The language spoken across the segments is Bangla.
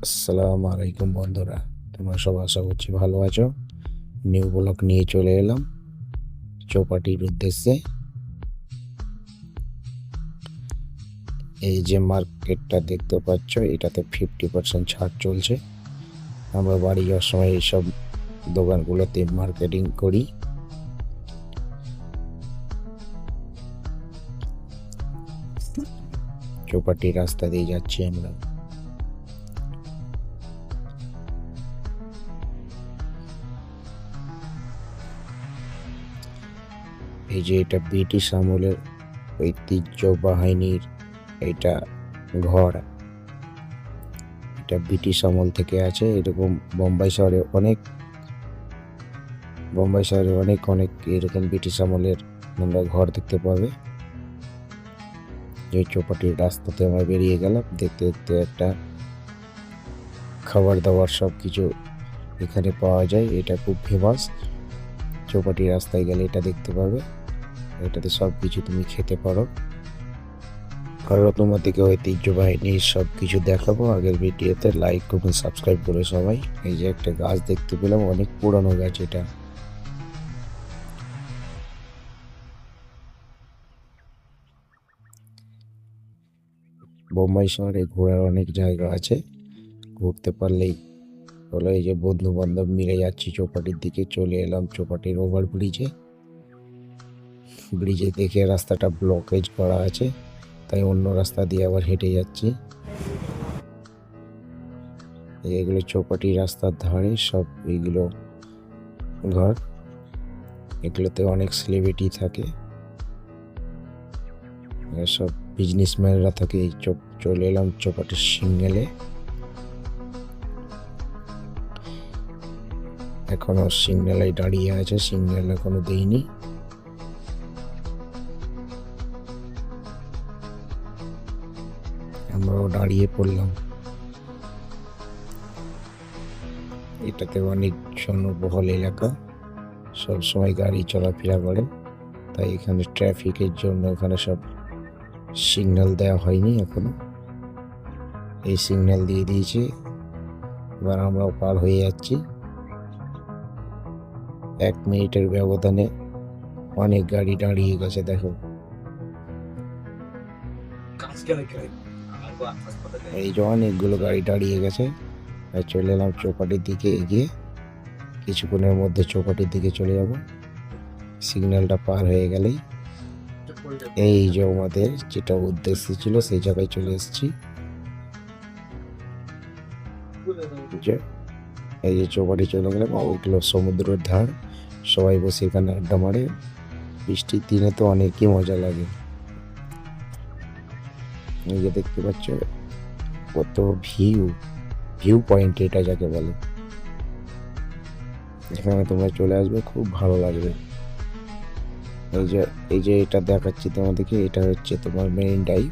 আসসালামু আলাইকুম বন্ধুরা, তোমরা সব আশা করছি ভালো আছো। নিউ ব্লগ নিয়ে চলে এলাম চৌপাটির উদ্দেশ্যে। এই যে মার্কেটটা দেখতে পাচ্ছ, এটাতে 50% ছাড় চলছে। আমরা বাড়ি যাওয়ার সময় এইসব দোকানগুলোতে মার্কেটিং করি। চৌপাটি রাস্তা দিয়ে যাচ্ছি আমরা। এই যে এটা ব্রিটিশ আমলের ঐতিহ্য বাহিনীর এটা ঘর। এটা ব্রিটিশ আমল থেকে আছে। এরকম বোম্বাই শহরে অনেক অনেক এরকম ব্রিটিশ আমলের আমরা ঘর দেখতে পাবে। যে চৌপাটির রাস্তাতে আমরা বেরিয়ে গেলাম, দেখতে দেখতে একটা খাবার দাবার সব কিছু এখানে পাওয়া যায়। এটা খুব ফেমাস। চৌপাটির রাস্তায় গেলে এটা দেখতে পাবে। এটাতে সব কিছু তুমি খেতে পারো। আর তোমাদেরকে ঐতিহ্যবাহিনীর সব কিছু দেখাবো আগের ভিডিওতে। লাইক কমেন্ট সাবস্ক্রাইব করে সবাই। এই যে একটা গাছ দেখতে পেলাম, অনেক পুরানো গাছ এটা। বোম্বাই শহরে ঘোরার অনেক জায়গা আছে, ঘুরতে পারলেই হলো। এই যে বন্ধু বান্ধব মিলে যাচ্ছি চৌপাটির দিকে, চলে এলাম চৌপাটির ওভার ব্রিজে। ব্রিজে দেখে রাস্তাটা ব্লকেজ করা আছে, তাই অন্য রাস্তা দিয়ে আবার হেঁটে যাচ্ছি। এগুলো চৌপাটি রাস্তার ধারে সব এইগুলো ঘর। এগুলোতে অনেক সেলিব্রিটি থাকে, সব বিজনেসম্যানরা থাকে। এই চলে এলাম চৌপাটির সিগন্যালে। এখনো সিগন্যালে দাঁড়িয়ে আছে, সিগন্যাল এখনো দেয়নি। আমরাও দাঁড়িয়ে পড়লাম। এটাতে অনেক জনবহুল এলাকা, সব সময় গাড়ি চলাফেরা করে, তাই এখানে ট্রাফিকের জন্য এখানে সব সিগন্যাল দেওয়া হয়নি এখনো। এই সিগন্যাল দিয়ে দিয়েছে, এবার আমরাও পার হয়ে যাচ্ছি। 1 মিনিটের ব্যবধানে অনেক গাড়ি দাঁড়িয়ে গেছে, দেখো। এই যে অনেকগুলো গাড়ি দাঁড়িয়ে গেছে। চলে এলাম চৌপাটির দিকে এগিয়ে। কিছুক্ষণের মধ্যে চৌপাটির দিকে চলে যাব। সিগন্যালটা পার হয়ে গেলেই এই যে আমাদের যেটা উদ্দেশ্য ছিল সেই জায়গায় চলে এসেছি। এই যে চৌপাটি চলে গেলাম, ওইগুলো সমুদ্রের ধার। সবাই বসে এখানে আড্ডা মারে। বৃষ্টির দিনে তো অনেকই মজা লাগে। এই যে দেখতে পাচ্ছ কত ভিউ পয়েন্ট এটা যাকে বলে। এখানে তোমরা চলে আসবে, খুব ভালো লাগবে। এই যে এটা দেখাচ্ছি তোমাদেরকে, এটা হচ্ছে তোমার মেরিন ড্রাইভ।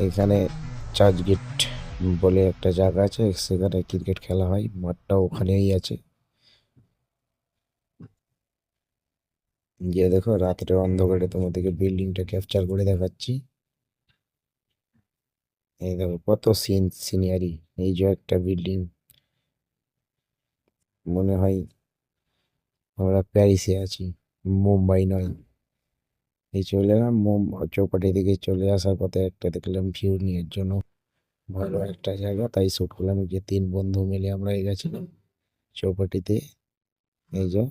এখানে চার্চ গেট বলে একটা জায়গা আছে, সেখানে ক্রিকেট খেলা হয়। মাঠটা ওখানেই আছে। গিয়ে দেখো, রাত্রে অন্ধকারে তোমাদেরকে বিল্ডিংটা ক্যাপচার করে দেখাচ্ছি। এই দেখো কত সিনারি। এই যে একটা বিল্ডিং, মনে হয় আমরা প্যারিসে আছি, মুম্বাই নয়। এই চলে এলাম চৌপাটি দিকে। চলে আসার পথে একটা দেখলাম ভিউ নিয়ে জন্য ভালো একটা জায়গা, তাই শ্যুট করলাম। যে 3 বন্ধু মিলে আমরা গেছিলাম চৌপাটিতে। এই যে